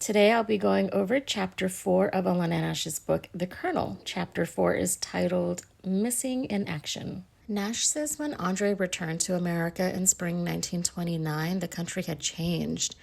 Today I'll be going over Chapter 4 of Alanna Nash's book, The Colonel. Chapter 4 is titled Missing in Action. Nash says when Andre returned to America in spring 1929, the country had changed.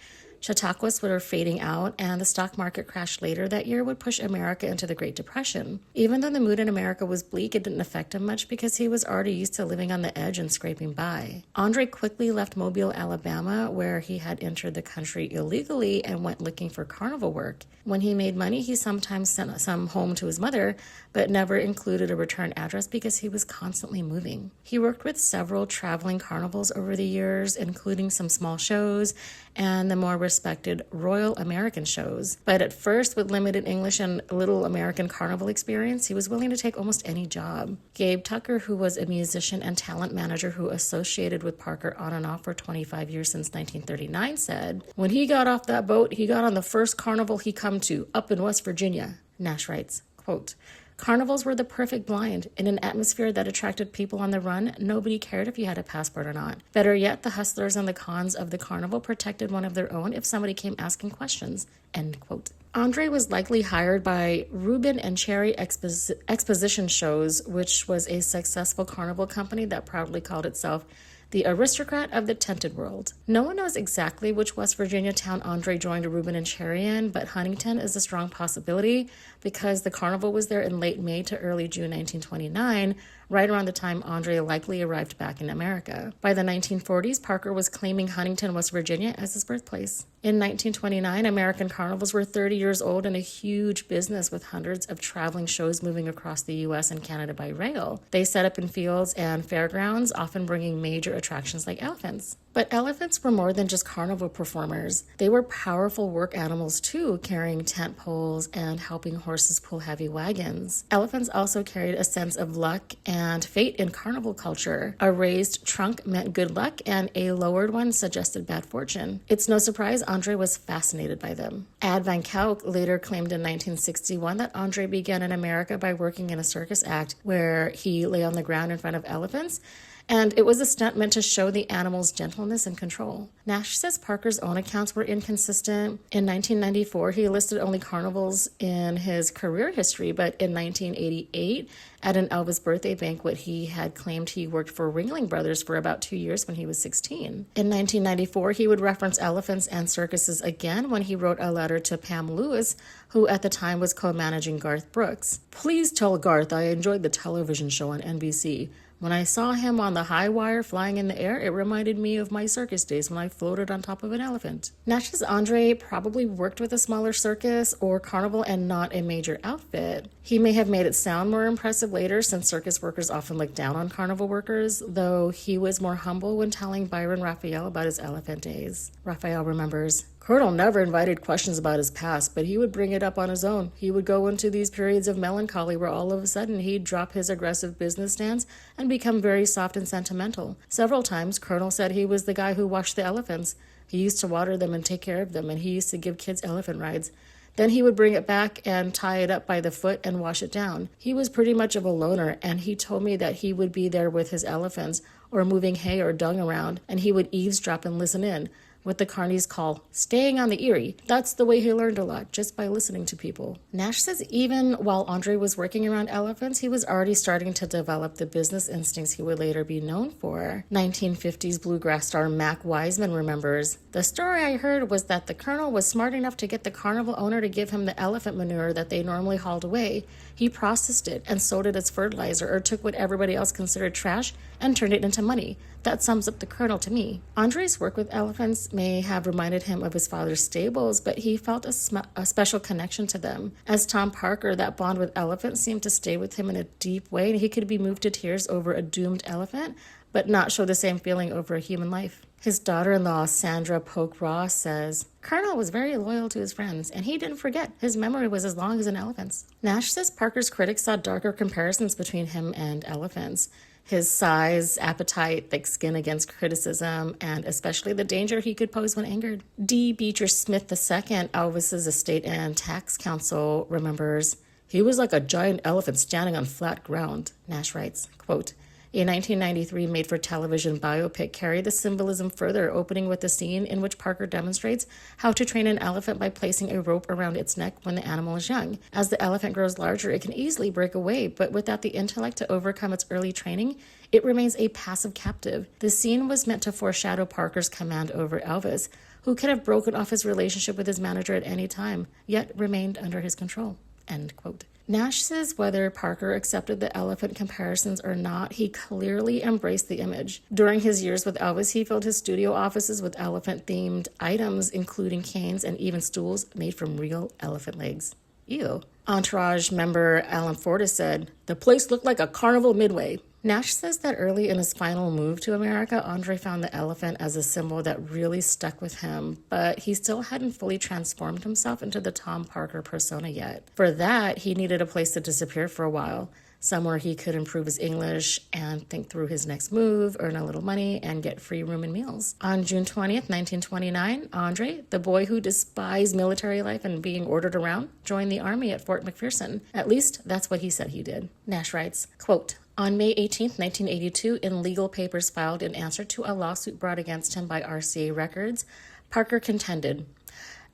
Chautauquas were fading out, and the stock market crash later that year would push America into the Great Depression. Even though the mood in America was bleak, it didn't affect him much because he was already used to living on the edge and scraping by. Andre quickly left Mobile, Alabama, where he had entered the country illegally and went looking for carnival work. When he made money, he sometimes sent some home to his mother, but never included a return address because he was constantly moving. He worked with several traveling carnivals over the years, including some small shows and the more respected Royal American shows. But at first, with limited English and little American carnival experience, he was willing to take almost any job. Gabe Tucker, who was a musician and talent manager who associated with Parker on and off for 25 years since 1939, said, "When he got off that boat, he got on the first carnival he come to, up in West Virginia." Nash writes, quote, "Carnivals were the perfect blind. In an atmosphere that attracted people on the run, nobody cared if you had a passport or not. Better yet, the hustlers and the cons of the carnival protected one of their own if somebody came asking questions." End quote. Andre was likely hired by Reuben and Cherry Exposition Shows, which was a successful carnival company that proudly called itself the aristocrat of the tented world. No one knows exactly which West Virginia town Andre joined Reuben and Cherry in, but Huntington is a strong possibility because the carnival was there in late May to early June 1929, right around the time Andre likely arrived back in America. By the 1940s, Parker was claiming Huntington, West Virginia as his birthplace. In 1929, American carnivals were 30 years old and a huge business with hundreds of traveling shows moving across the U.S. and Canada by rail. They set up in fields and fairgrounds, often bringing major attractions like elephants. But elephants were more than just carnival performers. They were powerful work animals too, carrying tent poles and helping horses pull heavy wagons. Elephants also carried a sense of luck and fate in carnival culture. A raised trunk meant good luck, and a lowered one suggested bad fortune. It's no surprise Andre was fascinated by them. Ad Van Kalk later claimed in 1961 that Andre began in America by working in a circus act where he lay on the ground in front of elephants, and it was a stunt meant to show the animal's gentleness and control. Nash says Parker's own accounts were inconsistent. In 1994, he listed only carnivals in his career history, but in 1988, at an Elvis birthday banquet, he had claimed he worked for Ringling Brothers for about 2 years when he was 16. In 1994, he would reference elephants and circuses again when he wrote a letter to Pam Lewis, who at the time was co-managing Garth Brooks. "Please tell Garth I enjoyed the television show on NBC. When I saw him on the high wire flying in the air, it reminded me of my circus days when I floated on top of an elephant." Nash says Andre probably worked with a smaller circus or carnival and not a major outfit. He may have made it sound more impressive later, since circus workers often look down on carnival workers, though he was more humble when telling Byron Raphael about his elephant days. Raphael remembers, "Colonel never invited questions about his past, but he would bring it up on his own. He would go into these periods of melancholy where all of a sudden he'd drop his aggressive business stance and become very soft and sentimental. Several times, Colonel said he was the guy who washed the elephants. He used to water them and take care of them, and he used to give kids elephant rides. Then he would bring it back and tie it up by the foot and wash it down. He was pretty much of a loner, and he told me that he would be there with his elephants or moving hay or dung around, and he would eavesdrop and listen in. What the carnies call staying on the eerie. That's the way he learned a lot, just by listening to people." Nash says even while Andre was working around elephants, he was already starting to develop the business instincts he would later be known for. 1950s bluegrass star Mac Wiseman remembers, "The story I heard was that the colonel was smart enough to get the carnival owner to give him the elephant manure that they normally hauled away. He processed it and sold it as fertilizer, or took what everybody else considered trash and turned it into money. That sums up the colonel to me." Andre's work with elephants may have reminded him of his father's stables, but he felt a special connection to them. As Tom Parker, that bond with elephants seemed to stay with him in a deep way, and he could be moved to tears over a doomed elephant, but not show the same feeling over a human life. His daughter-in-law, Sandra Polk Ross, says, "Colonel was very loyal to his friends, and he didn't forget. His memory was as long as an elephant's." Nash says Parker's critics saw darker comparisons between him and elephants. His size, appetite, thick skin against criticism, and especially the danger he could pose when angered. D. Beecher Smith II, Elvis's estate and tax counsel, remembers, "He was like a giant elephant standing on flat ground." Nash writes, quote, A 1993 made-for-television biopic carried the symbolism further, opening with a scene in which Parker demonstrates how to train an elephant by placing a rope around its neck when the animal is young. As the elephant grows larger, it can easily break away, but without the intellect to overcome its early training, it remains a passive captive. The scene was meant to foreshadow Parker's command over Elvis, who could have broken off his relationship with his manager at any time, yet remained under his control. End quote. Nash says whether Parker accepted the elephant comparisons or not, he clearly embraced the image. During his years with Elvis, he filled his studio offices with elephant-themed items, including canes and even stools made from real elephant legs. Ew. Entourage member Alan Fortas said, "The place looked like a carnival midway." Nash says that early in his final move to America, Andre found the elephant as a symbol that really stuck with him, but he still hadn't fully transformed himself into the Tom Parker persona yet. For that, he needed a place to disappear for a while, somewhere he could improve his English and think through his next move, earn a little money, and get free room and meals. On June 20th, 1929, Andre, the boy who despised military life and being ordered around, joined the army at Fort McPherson. At least, that's what he said he did. Nash writes, quote, "On May 18, 1982, in legal papers filed in answer to a lawsuit brought against him by RCA Records, Parker contended,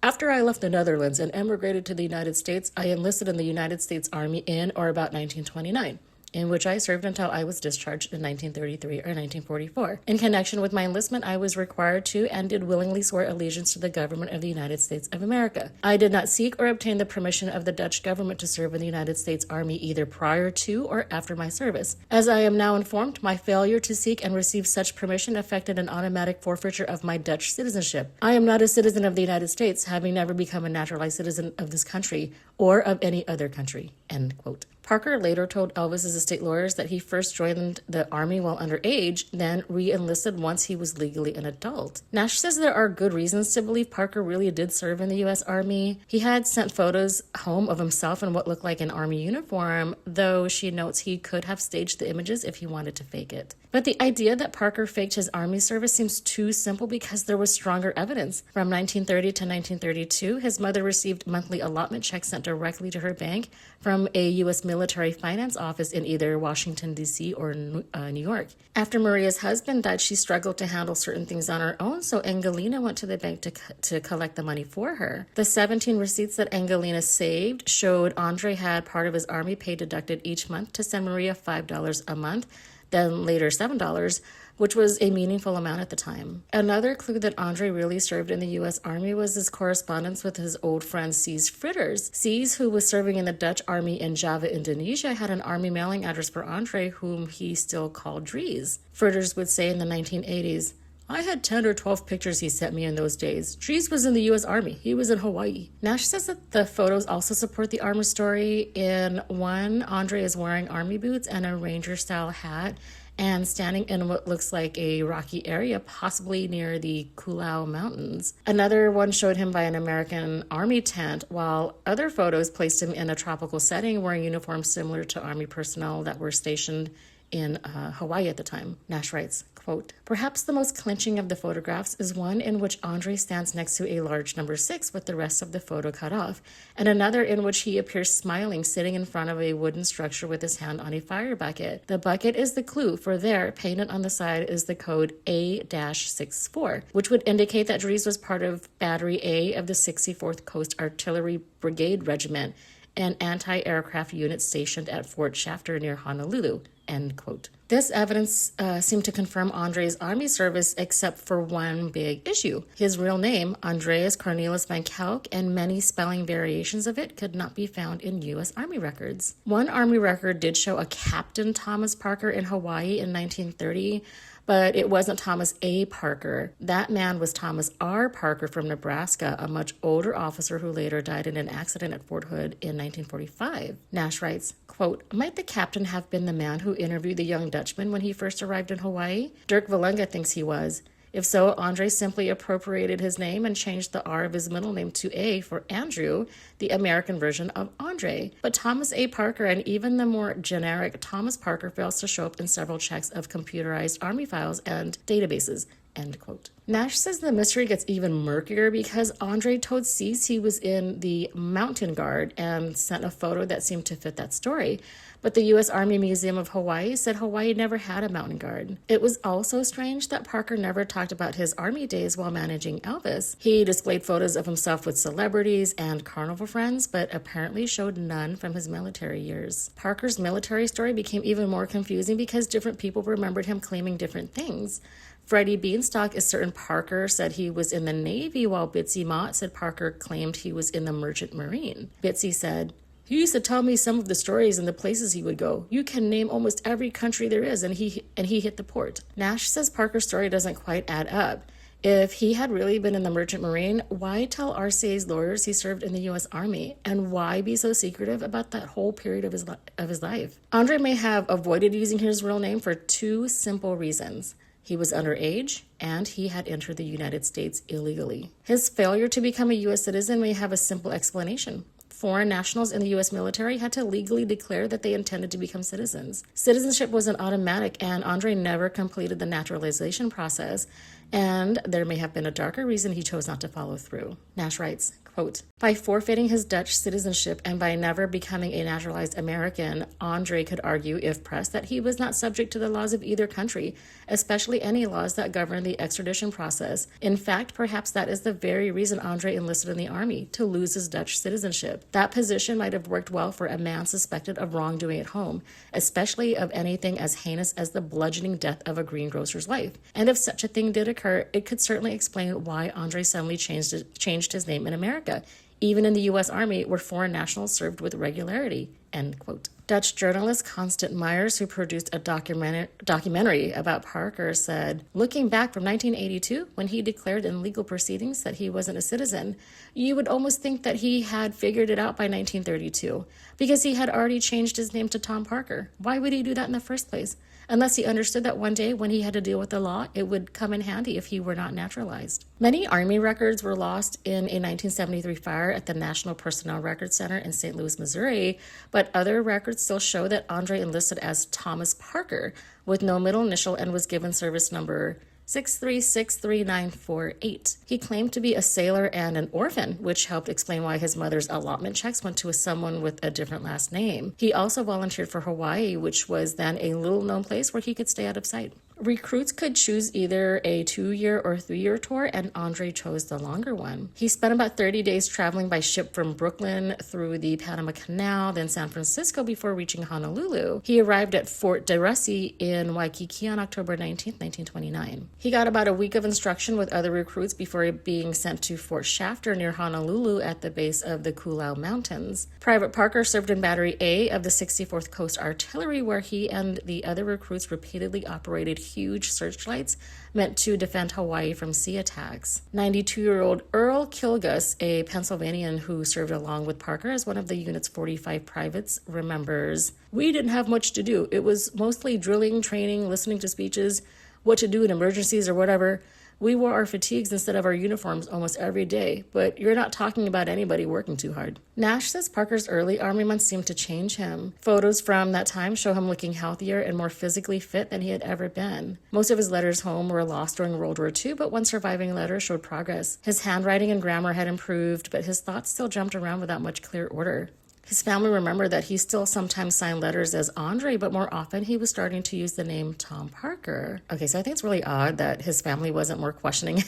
'After I left the Netherlands and emigrated to the United States, I enlisted in the United States Army in or about 1929. In which I served until I was discharged in 1933 or 1944. In connection with my enlistment, I was required to and did willingly swear allegiance to the government of the United States of America. I did not seek or obtain the permission of the Dutch government to serve in the United States Army either prior to or after my service. As I am now informed, my failure to seek and receive such permission affected an automatic forfeiture of my Dutch citizenship. I am not a citizen of the United States, having never become a naturalized citizen of this country or of any other country." End quote. Parker later told Elvis's estate lawyers that he first joined the army while underage, then re-enlisted once he was legally an adult. Nash says there are good reasons to believe Parker really did serve in the U.S. Army. He had sent photos home of himself in what looked like an army uniform, though she notes he could have staged the images if he wanted to fake it. But the idea that Parker faked his army service seems too simple because there was stronger evidence. From 1930 to 1932, his mother received monthly allotment checks sent directly to her bank from a U.S. military finance office in either Washington, D.C. or New York. After Maria's husband died, she struggled to handle certain things on her own, so Angelina went to the bank to collect the money for her. The 17 receipts that Angelina saved showed Andre had part of his army pay deducted each month to send Maria $5 a month, then later $7, which was a meaningful amount at the time. Another clue that Andre really served in the U.S. Army was his correspondence with his old friend Cees Fritters. Cees, who was serving in the Dutch Army in Java, Indonesia, had an army mailing address for Andre, whom he still called Dries. Fritters would say in the 1980s, "I had 10 or 12 pictures he sent me in those days. Dries was in the U.S. Army. He was in Hawaii." Nash says that the photos also support the armor story. In one, Andre is wearing army boots and a ranger-style hat and standing in what looks like a rocky area, possibly near the Koolau Mountains. Another one showed him by an American Army tent, while other photos placed him in a tropical setting wearing uniforms similar to Army personnel that were stationed in Hawaii at the time. Nash writes, quote, "Perhaps the most clinching of the photographs is one in which Andre stands next to a large number 6 with the rest of the photo cut off, and another in which he appears smiling, sitting in front of a wooden structure with his hand on a fire bucket. The bucket is the clue, for there, painted on the side, is the code A-64, which would indicate that Dries was part of Battery A of the 64th Coast Artillery Brigade Regiment, an anti-aircraft unit stationed at Fort Shafter near Honolulu." End quote. This evidence seemed to confirm Andre's army service, except for one big issue. His real name, Andreas Cornelis van Kalk, and many spelling variations of it could not be found in U.S. Army records. One Army record did show a Captain Thomas Parker in Hawaii in 1930, but it wasn't Thomas A. Parker. That man was Thomas R. Parker from Nebraska, a much older officer who later died in an accident at Fort Hood in 1945. Nash writes, quote, "Might the captain have been the man who interviewed the young Dutchman when he first arrived in Hawaii? Dirk Valunga thinks he was. If so, Andre simply appropriated his name and changed the R of his middle name to A for Andrew, the American version of Andre. But Thomas A. Parker and even the more generic Thomas Parker fails to show up in several checks of computerized army files and databases." end quote. Nash says the mystery gets even murkier because Andre told Cease he was in the Mountain Guard and sent a photo that seemed to fit that story. But the U.S. Army Museum of Hawaii said Hawaii never had a mountain guard. It was also strange that Parker never talked about his Army days while managing Elvis. He displayed photos of himself with celebrities and carnival friends, but apparently showed none from his military years. Parker's military story became even more confusing because different people remembered him claiming different things. Freddie Beanstalk is certain Parker said he was in the Navy, while Bitsy Mott said Parker claimed he was in the Merchant Marine. Bitsy said, "He used to tell me some of the stories and the places he would go. You can name almost every country there is, and he hit the port." Nash says Parker's story doesn't quite add up. If he had really been in the Merchant Marine, why tell RCA's lawyers he served in the U.S. Army? And why be so secretive about that whole period of his life? Andre may have avoided using his real name for two simple reasons. He was underage, and he had entered the United States illegally. His failure to become a U.S. citizen may have a simple explanation. Foreign nationals in the U.S. military had to legally declare that they intended to become citizens. Citizenship wasn't automatic, and Andre never completed the naturalization process, and there may have been a darker reason he chose not to follow through. Nash writes, quote, "By forfeiting his Dutch citizenship and by never becoming a naturalized American, Andre could argue, if pressed, that he was not subject to the laws of either country, especially any laws that govern the extradition process. In fact, perhaps that is the very reason Andre enlisted in the Army, to lose his Dutch citizenship. That position might have worked well for a man suspected of wrongdoing at home, especially of anything as heinous as the bludgeoning death of a greengrocer's wife. And if such a thing did occur, it could certainly explain why Andre suddenly changed his name in America, even in the U.S. Army, where foreign nationals served with regularity," end quote. Dutch journalist Constant Myers, who produced a documentary about Parker, said, "Looking back from 1982, when he declared in legal proceedings that he wasn't a citizen, you would almost think that he had figured it out by 1932, because he had already changed his name to Tom Parker. Why would he do that in the first place? Unless he understood that one day when he had to deal with the law, it would come in handy if he were not naturalized." Many Army records were lost in a 1973 fire at the National Personnel Records Center in St. Louis, Missouri, but other records still show that Andre enlisted as Thomas Parker with no middle initial and was given service number 6363948. He claimed to be a sailor and an orphan, which helped explain why his mother's allotment checks went to someone with a different last name. He also volunteered for Hawaii, which was then a little-known place where he could stay out of sight. Recruits could choose either a 2-year or 3-year tour, and Andre chose the longer one. He spent about 30 days traveling by ship from Brooklyn through the Panama Canal, then San Francisco before reaching Honolulu. He arrived at Fort DeRussy in Waikiki on October 19, 1929. He got about a week of instruction with other recruits before being sent to Fort Shafter near Honolulu at the base of the Koolau Mountains. Private Parker served in Battery A of the 64th Coast Artillery, where he and the other recruits repeatedly operated huge searchlights meant to defend Hawaii from sea attacks. 92-year-old Earl Kilgus, a Pennsylvanian who served along with Parker as one of the unit's 45 privates, remembers, "We didn't have much to do. It was mostly drilling, training, listening to speeches, what to do in emergencies or whatever. We wore our fatigues instead of our uniforms almost every day, but you're not talking about anybody working too hard." Nash says Parker's early Army months seemed to change him. Photos from that time show him looking healthier and more physically fit than he had ever been. Most of his letters home were lost during World War II, but one surviving letter showed progress. His handwriting and grammar had improved, but his thoughts still jumped around without much clear order. His family remembered that he still sometimes signed letters as Andre, but more often he was starting to use the name Tom Parker. Okay, so I think it's really odd that his family wasn't more questioning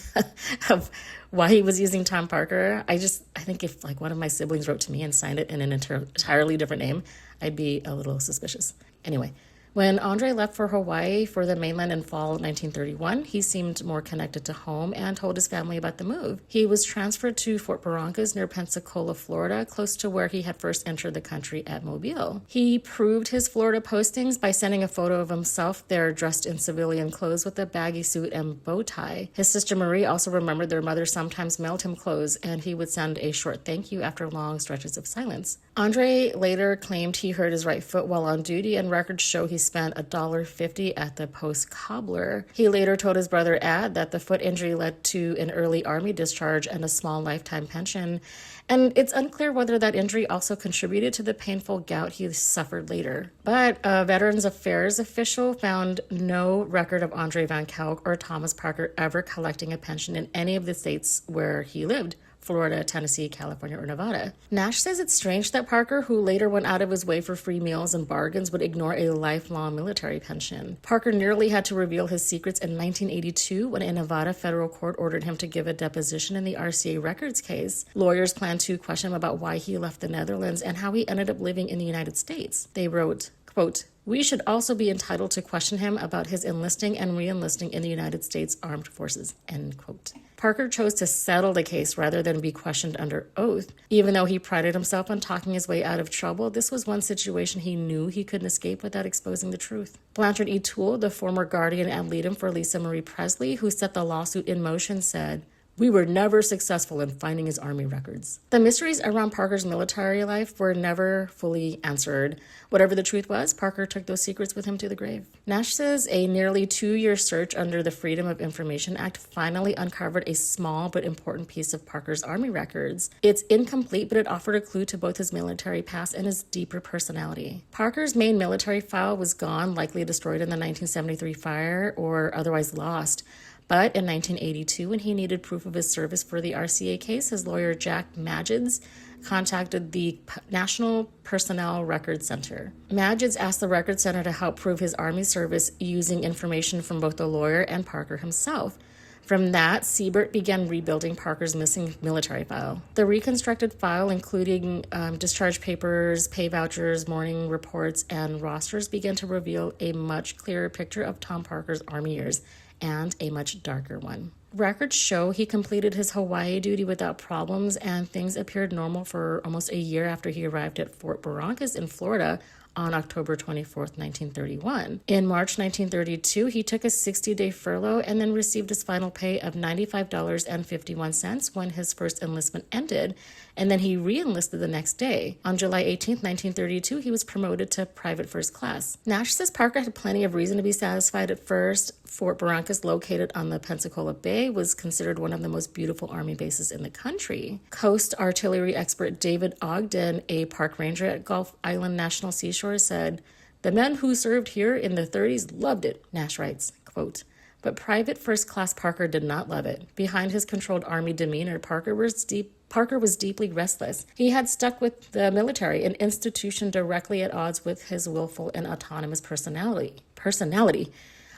of why he was using Tom Parker. I think if like one of my siblings wrote to me and signed it in an entirely different name, I'd be a little suspicious. Anyway, when Andre left for Hawaii for the mainland in fall 1931, he seemed more connected to home and told his family about the move. He was transferred to Fort Barrancas near Pensacola, Florida, close to where he had first entered the country at Mobile. He proved his Florida postings by sending a photo of himself there dressed in civilian clothes with a baggy suit and bow tie. His sister Marie also remembered their mother sometimes mailed him clothes, and he would send a short thank you after long stretches of silence. Andre later claimed he hurt his right foot while on duty, and records show he spent $1.50 at the post cobbler. He later told his brother Ad that the foot injury led to an early Army discharge and a small lifetime pension, And it's unclear whether that injury also contributed to the painful gout he suffered later. But a Veterans Affairs official found no record of Andre Van Kalk or Thomas Parker ever collecting a pension in any of the states where he lived: Florida, Tennessee, California, or Nevada. Nash says it's strange that Parker, who later went out of his way for free meals and bargains, would ignore a lifelong military pension. Parker nearly had to reveal his secrets in 1982 when a Nevada federal court ordered him to give a deposition in the RCA records case. Lawyers planned to question him about why he left the Netherlands and how he ended up living in the United States. They wrote, quote, "We should also be entitled to question him about his enlisting and re-enlisting in the United States Armed Forces," end quote. Parker chose to settle the case rather than be questioned under oath. Even though he prided himself on talking his way out of trouble, this was one situation he knew he couldn't escape without exposing the truth. Blanchard E. Toole, the former guardian ad litem for Lisa Marie Presley, who set the lawsuit in motion, said, "We were never successful in finding his Army records." The mysteries around Parker's military life were never fully answered. Whatever the truth was, Parker took those secrets with him to the grave. Nash says a nearly 2-year search under the Freedom of Information Act finally uncovered a small but important piece of Parker's Army records. It's incomplete, but it offered a clue to both his military past and his deeper personality. Parker's main military file was gone, likely destroyed in the 1973 fire or otherwise lost. But in 1982, when he needed proof of his service for the RCA case, his lawyer Jack Majids contacted the National Personnel Records Center. Majids asked the Records Center to help prove his Army service using information from both the lawyer and Parker himself. From that, Siebert began rebuilding Parker's missing military file. The reconstructed file, including discharge papers, pay vouchers, morning reports, and rosters, began to reveal a much clearer picture of Tom Parker's Army years, and a much darker one. Records show he completed his Hawaii duty without problems, and things appeared normal for almost a year after he arrived at Fort Barrancas in Florida on October 24th, 1931. In March 1932, he took a 60-day furlough and then received his final pay of $95.51 when his first enlistment ended, and then he re-enlisted the next day. On July 18th, 1932, he was promoted to private first class. Nash says Parker had plenty of reason to be satisfied at first. Fort Barrancas, located on the Pensacola Bay, was considered one of the most beautiful Army bases in the country. Coast artillery expert David Ogden, a park ranger at Gulf Island National Seashore, said, "The men who served here in the 30s loved it," Nash writes, quote, but Private First Class Parker did not love it. Behind his controlled Army demeanor, Parker was deeply restless. He had stuck with the military, an institution directly at odds with his willful and autonomous personality,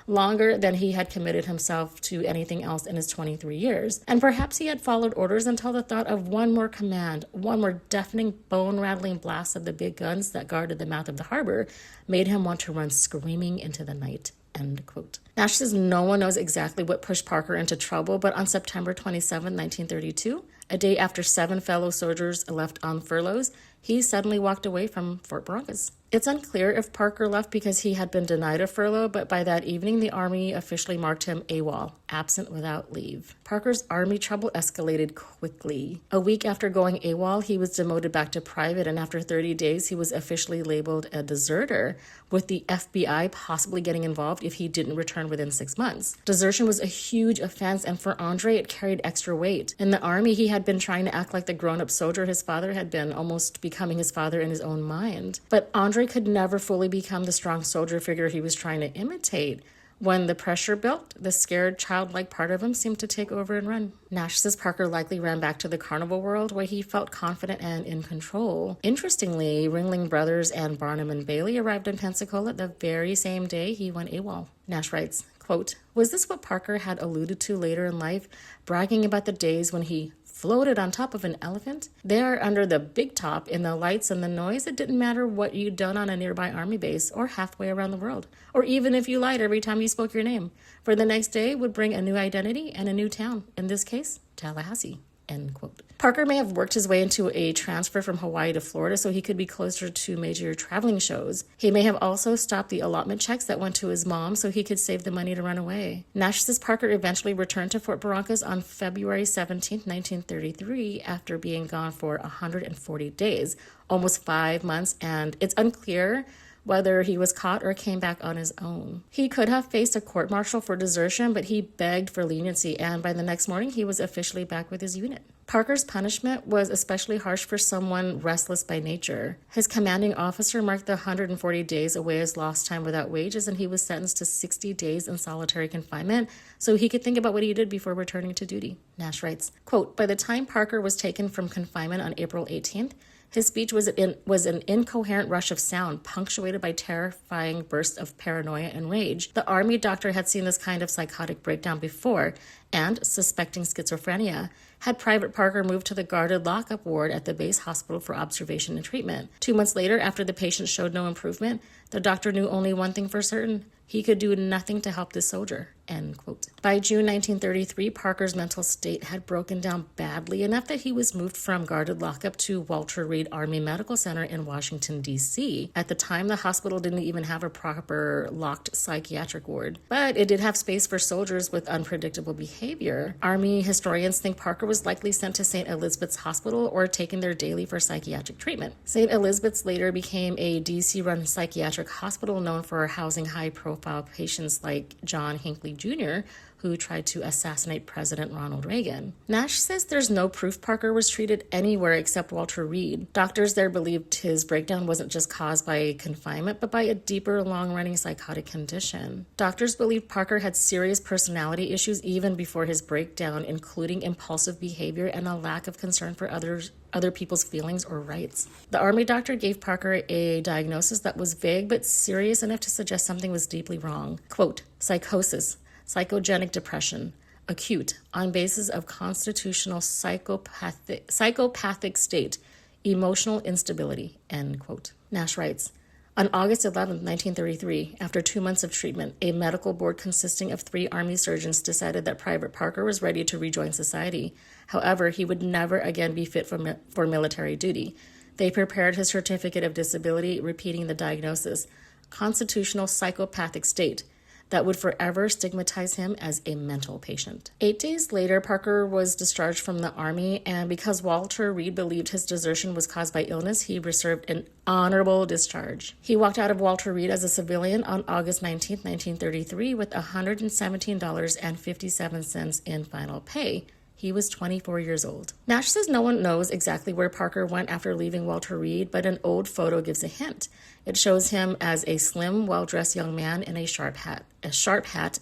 longer than he had committed himself to anything else in his 23 years. And perhaps he had followed orders until the thought of one more command, one more deafening, bone-rattling blast of the big guns that guarded the mouth of the harbor, made him want to run screaming into the night. End quote. Nash says no one knows exactly what pushed Parker into trouble, but on September 27, 1932, a day after 7 fellow soldiers left on furloughs, he suddenly walked away from Fort Barrancas. It's unclear if Parker left because he had been denied a furlough, but by that evening, the Army officially marked him AWOL, absent without leave. Parker's Army trouble escalated quickly. A week after going AWOL, he was demoted back to private, and after 30 days, he was officially labeled a deserter, with the FBI possibly getting involved if he didn't return within 6 months. Desertion was a huge offense, and for Andre, it carried extra weight. In the Army, he had been trying to act like the grown-up soldier his father had been, almost becoming his father in his own mind. But Andre could never fully become the strong soldier figure he was trying to imitate. When the pressure built, the scared, childlike part of him seemed to take over and run. Nash says Parker likely ran back to the carnival world where he felt confident and in control. Interestingly, Ringling Brothers and Barnum and Bailey arrived in Pensacola the very same day he went AWOL. Nash writes, quote, "Was this what Parker had alluded to later in life, bragging about the days when he floated on top of an elephant? There, under the big top, in the lights and the noise, it didn't matter what you'd done on a nearby Army base or halfway around the world, or even if you lied every time you spoke your name. For the next day would bring a new identity and a new town, in this case, Tallahassee." End quote. Parker may have worked his way into a transfer from Hawaii to Florida so he could be closer to major traveling shows. He may have also stopped the allotment checks that went to his mom so he could save the money to run away. Nash says Parker eventually returned to Fort Barrancas on February 17, 1933, after being gone for 140 days, almost 5 months, and it's unclear whether he was caught or came back on his own. He could have faced a court-martial for desertion, but he begged for leniency, and by the next morning, he was officially back with his unit. Parker's punishment was especially harsh for someone restless by nature. His commanding officer marked the 140 days away as lost time without wages, and he was sentenced to 60 days in solitary confinement so he could think about what he did before returning to duty. Nash writes, quote, "By the time Parker was taken from confinement on April 18th, his speech was an incoherent rush of sound, punctuated by terrifying bursts of paranoia and rage. The Army doctor had seen this kind of psychotic breakdown before, and, suspecting schizophrenia, had Private Parker moved to the guarded lockup ward at the base hospital for observation and treatment. 2 months later, after the patient showed no improvement, the doctor knew only one thing for certain: he could do nothing to help this soldier." End quote. By June 1933, Parker's mental state had broken down badly enough that he was moved from guarded lockup to Walter Reed Army Medical Center in Washington, D.C. At the time, the hospital didn't even have a proper locked psychiatric ward, but it did have space for soldiers with unpredictable behavior. Army historians think Parker was likely sent to St. Elizabeth's Hospital or taken there daily for psychiatric treatment. St. Elizabeth's later became a D.C.-run psychiatric hospital known for housing high-profile patients like John Hinckley Jr., who tried to assassinate President Ronald Reagan. Nash says there's no proof Parker was treated anywhere except Walter Reed. Doctors there believed his breakdown wasn't just caused by confinement, but by a deeper, long-running psychotic condition. Doctors believed Parker had serious personality issues even before his breakdown, including impulsive behavior and a lack of concern for other people's feelings or rights. The Army doctor gave Parker a diagnosis that was vague but serious enough to suggest something was deeply wrong. Quote, "Psychosis, psychogenic depression, acute, on basis of constitutional psychopathic state, emotional instability," end quote. Nash writes, on August 11, 1933, after 2 months of treatment, a medical board consisting of 3 Army surgeons decided that Private Parker was ready to rejoin society. However, he would never again be fit for military duty. They prepared his certificate of disability, repeating the diagnosis: constitutional psychopathic state, that would forever stigmatize him as a mental patient. 8 days later, Parker was discharged from the Army, and because Walter Reed believed his desertion was caused by illness, he received an honorable discharge. He walked out of Walter Reed as a civilian on August 19, 1933, with $117.57 in final pay. He was 24 years old. Nash says no one knows exactly where Parker went after leaving Walter Reed, but an old photo gives a hint. It shows him as a slim, well-dressed young man in a sharp hat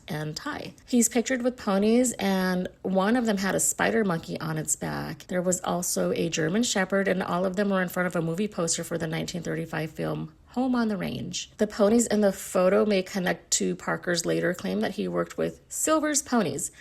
and tie. He's pictured with ponies, and one of them had a spider monkey on its back. There was also a German shepherd, and all of them were in front of a movie poster for the 1935 film Home on the Range. The ponies in the photo may connect to Parker's later claim that he worked with Silver's Ponies.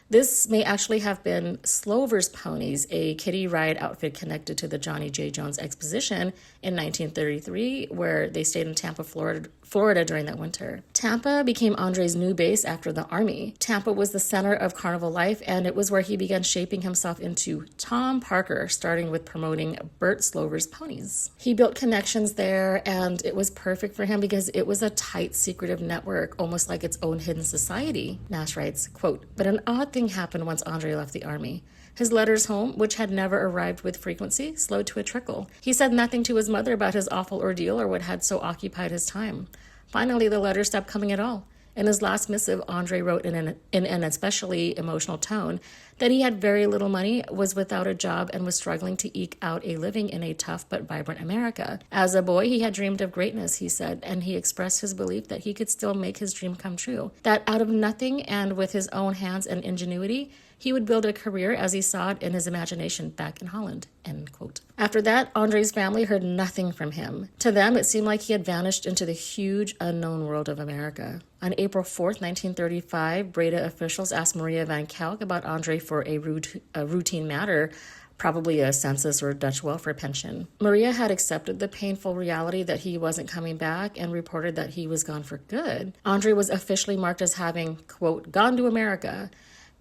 This may actually have been Slover's Ponies, a kiddie ride outfit connected to the Johnny J. Jones Exposition in 1933, where they stayed in Tampa, Florida during that winter. Tampa became Andre's new base after the Army. Tampa was the center of carnival life, and it was where he began shaping himself into Tom Parker, starting with promoting Bert Slover's Ponies. He built connections there, and it was perfect for him because it was a tight, secretive network, almost like its own hidden society. Nash writes, quote, "But an odd thing happened once Andre left the Army. His letters home, which had never arrived with frequency, slowed to a trickle. He said nothing to his mother about his awful ordeal or what had so occupied his time. Finally, the letters stopped coming at all. In his last missive, Andre wrote in an especially emotional tone that he had very little money, was without a job, and was struggling to eke out a living in a tough but vibrant America. As a boy, he had dreamed of greatness, he said, and he expressed his belief that he could still make his dream come true, that out of nothing and with his own hands and ingenuity, he would build a career as he saw it in his imagination back in Holland," end quote. After that, Andre's family heard nothing from him. To them, it seemed like he had vanished into the huge, unknown world of America. On April 4th, 1935, Breda officials asked Maria van Kelk about Andre for a routine matter, probably a census or Dutch welfare pension. Maria had accepted the painful reality that he wasn't coming back and reported that he was gone for good. Andre was officially marked as having, quote, "gone to America,"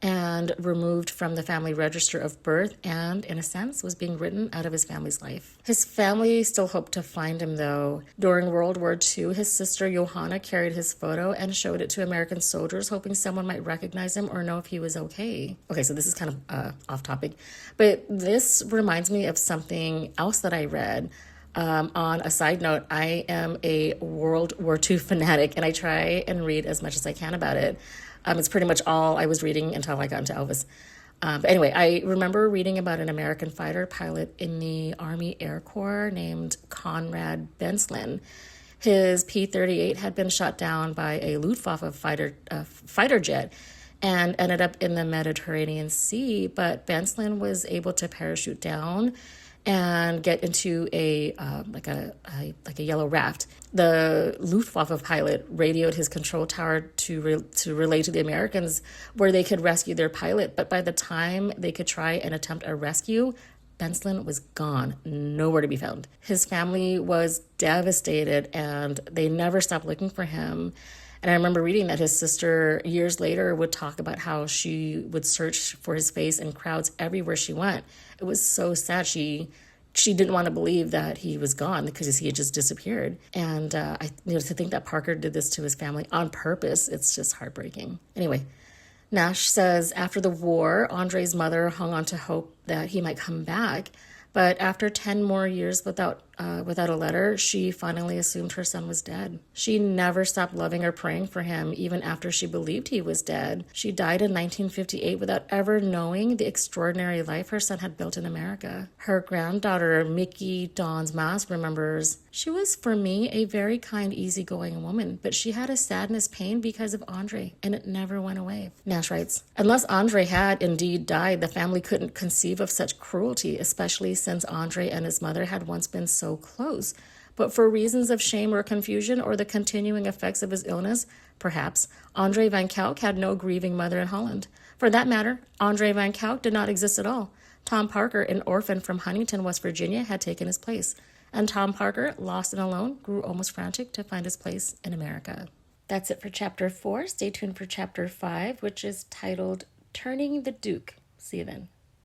and removed from the family register of birth, and, in a sense, was being written out of his family's life. His family still hoped to find him, though. During World War II, his sister Johanna carried his photo and showed it to American soldiers, hoping someone might recognize him or know if he was okay. Okay, so this is kind of off topic, but this reminds me of something else that I read. On a side note, I am a World War II fanatic, and I try and read as much as I can about it. It's pretty much all I was reading until I got into Elvis. But anyway, I remember reading about an American fighter pilot in the Army Air Corps named Conrad Benslin. His P-38 had been shot down by a Luftwaffe fighter jet and ended up in the Mediterranean Sea. But Benslin was able to parachute down and get into a yellow raft. The Luftwaffe pilot radioed his control tower to relay to the Americans where they could rescue their pilot. But by the time they could try and attempt a rescue, Benslin was gone, nowhere to be found. His family was devastated, and they never stopped looking for him. And I remember reading that his sister, years later, would talk about how she would search for his face in crowds everywhere she went. It was so sad. She didn't want to believe that he was gone because he had just disappeared. And to think that Parker did this to his family on purpose, it's just heartbreaking. Anyway, Nash says after the war, Andre's mother hung on to hope that he might come back. But after 10 more years without a letter, she finally assumed her son was dead. She never stopped loving or praying for him, even after she believed he was dead. She died in 1958 without ever knowing the extraordinary life her son had built in America. Her granddaughter, Mickey Dawn's Mask, remembers, "She was, for me, a very kind, easygoing woman, but she had a sadness pain because of Andre, and it never went away." Nash writes, "Unless Andre had indeed died, the family couldn't conceive of such cruelty, especially since Andre and his mother had once been so close. But for reasons of shame or confusion or the continuing effects of his illness, perhaps, Andre Van Kalk had no grieving mother in Holland. For that matter, Andre Van Kalk did not exist at all. Tom Parker, an orphan from Huntington, West Virginia, had taken his place. And Tom Parker, lost and alone, grew almost frantic to find his place in America." That's it for Chapter 4. Stay tuned for Chapter 5, which is titled Turning the Duke. See you then.